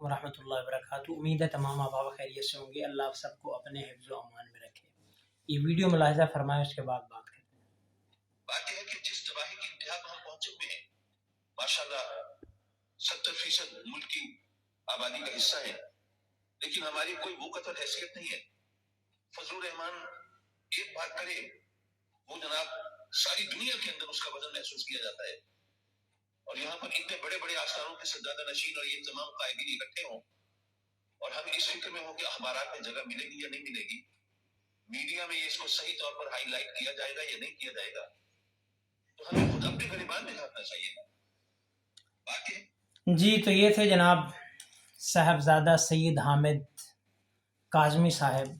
वरहमतुल्लाहि वबरकातुहू। उम्मीद है तमाम अहबाब खैरियत से होंगे। अल्लाह सबको अपने हिफ्ज़ व अमान में रखे। ये वीडियो मुलाहिज़ा फरमाएं, उसके बाद बात करते हैं। बात यह है कि जिस तबाही की इंतहा पर हम पहुंचे हुए हैं, माशाल्लाह 70% मुल्क की आबादी का हिस्सा है, लेकिन हमारी कोई वक़्त और हैसियत नहीं है। फजलुर रहमान एक बात करे, वो जनाब सारी दुनिया के अंदर उसका वजन महसूस किया जाता है। और यहाँ पर इतने बड़े बड़े आस्थानों के सज्जादा नशीन और ये तमाम कायदीन इकट्ठे हों और हम इस फिक्र में हों कि अखबारात में जगह मिलेगी या नहीं मिलेगी, मीडिया में ये इसको सही तौर पर हाईलाइट किया जाएगा या नहीं किया जाएगा, तो हमें खुद अपने गिरबान में झांकना चाहिए। बाकी जी, तो ये थे जनाब साहबजादा सैयद हामिद काज़मी साहब,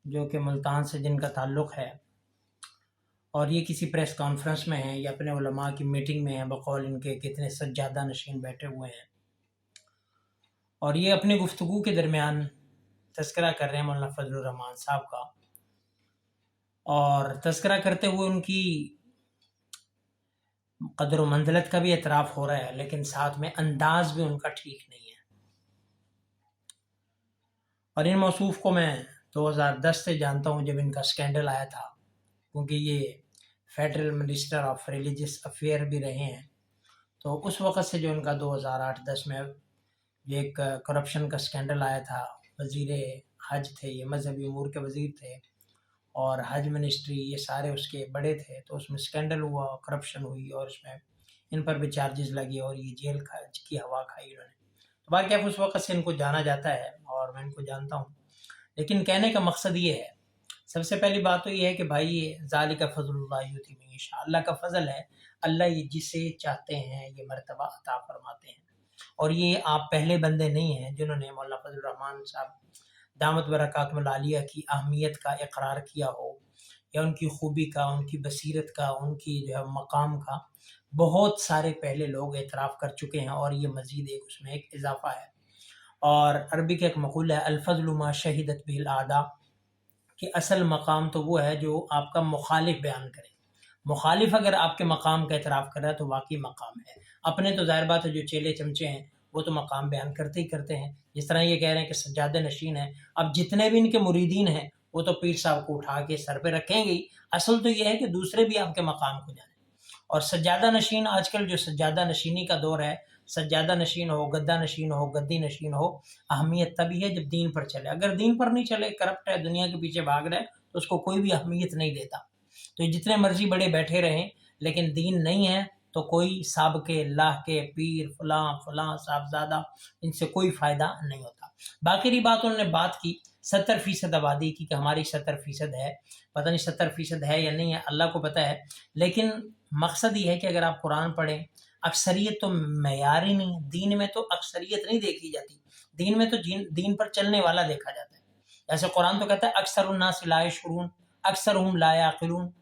जो कि मुल्तान से जिनका ताल्लुक़ है, और ये किसी प्रेस कॉन्फ्रेंस में हैं या अपने उलमा की मीटिंग में हैं। बकौल इनके कितने सज्जादा नशीन बैठे हुए हैं और ये अपनी गुफ्तगू के दरमियान तज़किरा कर रहे हैं मौलाना फजलुर रहमान साहब का, और तज़किरा करते हुए उनकी क़द्र व मंज़िलत का भी एतराफ़ हो रहा है, लेकिन साथ में अंदाज़ भी उनका ठीक नहीं है। और इन मौसूफ़ को मैं 2010 से जानता हूँ, जब इनका स्कैंडल आया था, क्योंकि ये federal minister of religious affair भी रहे हैं। तो उस वक़्त से जो इनका 2008-10 में ये एक करप्शन का स्कैंडल आया था, वज़ीर हज थे, ये मजहबी उमूर के वज़ीर थे और हज मिनिस्ट्री ये सारे उसके बड़े थे। तो उसमें स्कैंडल हुआ, करप्शन हुई और उसमें इन पर भी चार्जेस लगे और ये जेल की हवा खाई इन्होंने। तो बाकी उस वक़्त से इनको जाना जाता है और मैं इनको जानता हूँ, लेकिन कहने का मकसद ये है, सबसे पहली बात तो ये है कि भाई ये ज़ालिका फ़ज़्लुल्लाहि युतीहि मन यशा, अल्लाह का फ़ज़ल है, अल्लाह ये जिसे चाहते हैं ये मर्तबा अता फरमाते हैं। और ये आप पहले बंदे नहीं हैं जिन्होंने मौलाना फजलुर रहमान साहब दामत बरकातुहुल आलिया की अहमियत का इकरार किया हो, या उनकी खूबी का, उनकी बसीरत का, उनकी जो है मकाम का बहुत सारे पहले लोग एतराफ़ कर चुके हैं, और ये मज़ीद एक उसमें एक इजाफ़ा है। और अरबी का एक मक़ूल है, अल-फ़ज़्लु मा शहिदत बिहिल आदा, कि असल मकाम तो वो है जो आपका मुखालिफ बयान करे। मुखालिफ अगर आपके मकाम का एतराफ़ कर रहा है तो वाकई मकाम है। अपने तो ज़ाहिर बात है जो चेले चमचे हैं वो तो मकाम बयान करते ही करते हैं। जिस तरह ये कह रहे हैं कि सज्जादा नशीन है, अब जितने भी इनके मुरीदीन हैं वो तो पीर साहब को उठा के सर पे रखेंगे ही। असल तो ये है कि दूसरे भी आपके मकाम को जाने। और सज्जादा नशीन, आजकल जो सज्जादा नशीनी का दौर है, सज्जादा नशीन हो, गद्दा नशीन हो, गद्दी नशीन हो, अहमियत तभी है जब दीन पर चले। अगर दीन पर नहीं चले, करप्ट है, दुनिया के पीछे भाग रहा है, तो उसको कोई भी अहमियत नहीं देता। तो जितने मर्जी बड़े बैठे रहें, लेकिन दीन नहीं है तो कोई साबके अल्लाह के पीर फलां फलां साहबजादा, इनसे कोई फ़ायदा नहीं होता। बाकी रही बात, उन्होंने बात की 70% आबादी की, कि हमारी 70% है, पता नहीं 70% है या नहीं है, अल्लाह को पता है। लेकिन मकसद ये है कि अगर आप कुरान पढ़ें, अक्सरियत तो मेयार ही नहीं है। दीन में तो अक्सरियत नहीं देखी जाती, दीन में तो दीन पर चलने वाला देखा जाता है। जैसे कुरान तो कहता है अक्सरुन्नास ला यशउरून अक्सरुहुम ला याक़िलून।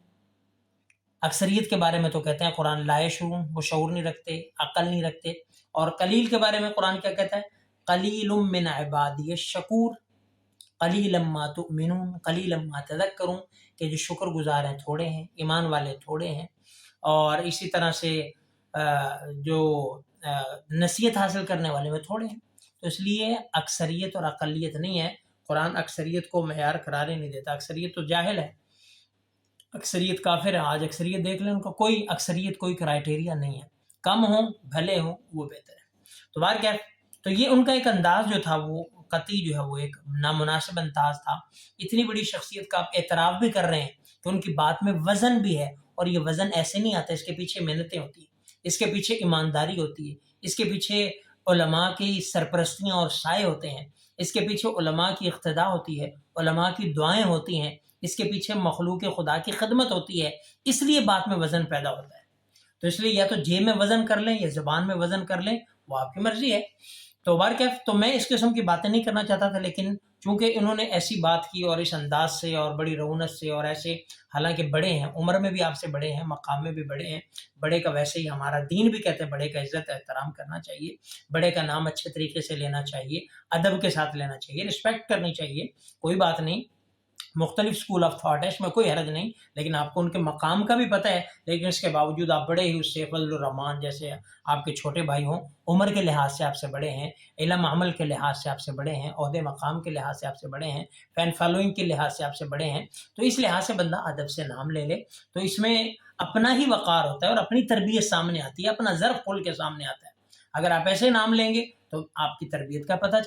अक्सरियत के बारे में तो कहते हैं कुरान ला यशउरून, वो शऊर नहीं रखते, अक्ल नहीं रखते। और कलील के बारे में कुरान क्या कहता है, कलीलुम मिन इबादियश शकूर कलीलम मा तुमिनून कलीलम मा तज़क्करून, कि जो शुक्रगुजार हैं थोड़े हैं, ईमान वाले थोड़े हैं। और इसी तरह से जो नसीहत हासिल करने वाले में थोड़े हैं। तो इसलिए अक्सरियत और अक़लियत नहीं है, कुरान अक्सरियत को मेयार करार ही नहीं देता। अक्सरियत तो जाहिल है, अक्सरियत काफिर है। आज अक्सरियत देख लें, उनका कोई अक्सरियत कोई क्राइटेरिया नहीं है, कम हो भले हो वो बेहतर है। तो बार क्या, तो ये उनका एक अंदाज जो था वो कतई जो है वो एक नामुनासिब अंदाज था। इतनी बड़ी शख्सियत का आप एतराफ़ भी कर रहे हैं तो उनकी बात में वज़न भी है, और ये वज़न ऐसे नहीं आता, इसके पीछे मेहनतें होती हैं, इसके पीछे ईमानदारी होती है, इसके पीछे उलमा की सरपरस्तियाँ और साए होते हैं, इसके पीछे उलमा की इक़्तिदा होती है, उलमा की दुआएँ होती हैं, इसके पीछे मखलूक खुदा की खिदमत होती है, इसलिए बात में वज़न पैदा होता है। तो इसलिए या तो जेब में वज़न कर लें या ज़बान में वज़न कर लें, वो आपकी मर्ज़ी है। तो बारकैफ़, तो मैं इस किस्म की बातें नहीं करना चाहता था, लेकिन चूँकि इन्होंने ऐसी बात की और इस अंदाज़ से और बड़ी रऊनत से और ऐसे, हालाँकि बड़े हैं, उम्र में भी आपसे बड़े हैं, मकाम में भी बड़े हैं, बड़े का वैसे ही हमारा दीन भी कहते हैं बड़े का इज़्ज़त एहतराम करना चाहिए, बड़े का नाम अच्छे तरीके से लेना चाहिए, अदब के साथ लेना चाहिए, रिस्पेक्ट करनी चाहिए, कोई बात नहीं। मुख्तलिफ स्कूल ऑफ थाट है, इसमें कोई हरज नहीं, लेकिन आपको उनके मकाम का भी पता है, लेकिन इसके बावजूद आप बड़े ही उससे फजल रहमान जैसे आपके छोटे भाई हों, उम्र के लिहाज से आपसे बड़े हैं, इल्म अमल के लिहाज से आपसे बड़े हैं, ओहदे मकाम के लिहाज से आपसे बड़े हैं, फ़ैन फॉलोइंग के लिहाज से आपसे बड़े हैं, तो इस लिहाज से बंदा अदब से नाम ले ले, तो इसमें अपना ही वक़ार होता है और अपनी तरबियत सामने आती है, अपना ज़र्फ़ खोल के सामने आता है। अगर आप ऐसे नाम लेंगे तो आपकी तरबियत का पता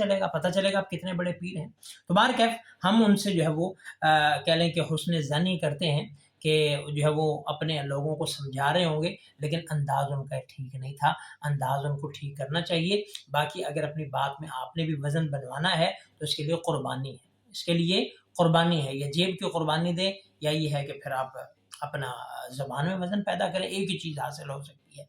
चलेगा आप कितने बड़े पीर हैं। तो बहरकैफ़ हम उनसे जो है वो कह लें कि हुस्न ज़न्नी करते हैं कि जो है वो अपने लोगों को समझा रहे होंगे, लेकिन अंदाज़ उनका ठीक नहीं था, अंदाज़ उनको ठीक करना चाहिए। बाकी अगर अपनी बात में आपने भी वज़न बनवाना है तो इसके लिए कुर्बानी है, इसके लिए कुर्बानी है, या जेब की कुर्बानी दें या ये है कि फिर आप अपना ज़बान में वज़न पैदा करें, एक ही चीज़ हासिल हो सकती है।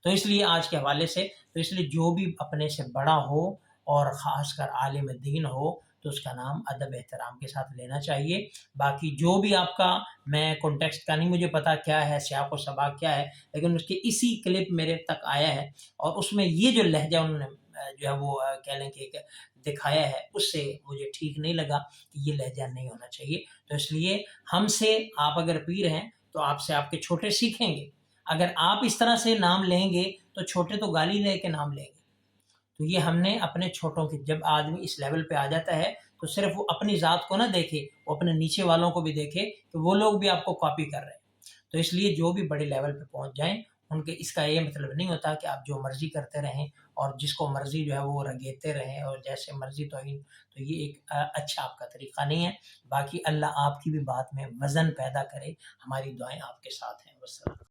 तो इसलिए आज के हवाले से तो इसलिए जो भी अपने से बड़ा हो और ख़ासकर आलिम दीन हो तो उसका नाम अदब एहतराम के साथ लेना चाहिए। बाकी जो भी आपका, मैं कॉन्टेक्स्ट का नहीं मुझे पता क्या है, सियाक़ व सबाक़ क्या है, लेकिन उसकी इसी क्लिप मेरे तक आया है और उसमें ये जो लहज़ा उन्होंने जो है वो कह लें कि एक दिखाया है, उससे मुझे ठीक नहीं लगा कि ये लहज़ा नहीं होना चाहिए। तो इसलिए हमसे आप अगर पीर हैं तो आपसे आपके छोटे सीखेंगे। अगर आप इस तरह से नाम लेंगे तो छोटे तो गाली दे के नाम लेंगे। तो ये हमने अपने छोटों की, जब आदमी इस लेवल पे आ जाता है तो सिर्फ वो अपनी ज़ात को ना देखे, वो अपने नीचे वालों को भी देखे कि वो लोग भी आपको कॉपी कर रहे हैं। तो इसलिए जो भी बड़े लेवल पे पहुँच जाएँ, उनके इसका ये मतलब नहीं होता कि आप जो मर्ज़ी करते रहें और जिसको मर्ज़ी जो है वो रगेते रहें और जैसे मर्ज़ी तौहीन, तो ये एक अच्छा आपका तरीक़ा नहीं है। बाकी अल्लाह आपकी भी बात में वज़न पैदा करे, हमारी दुआएँ आपके साथ हैं। वस्सलाम।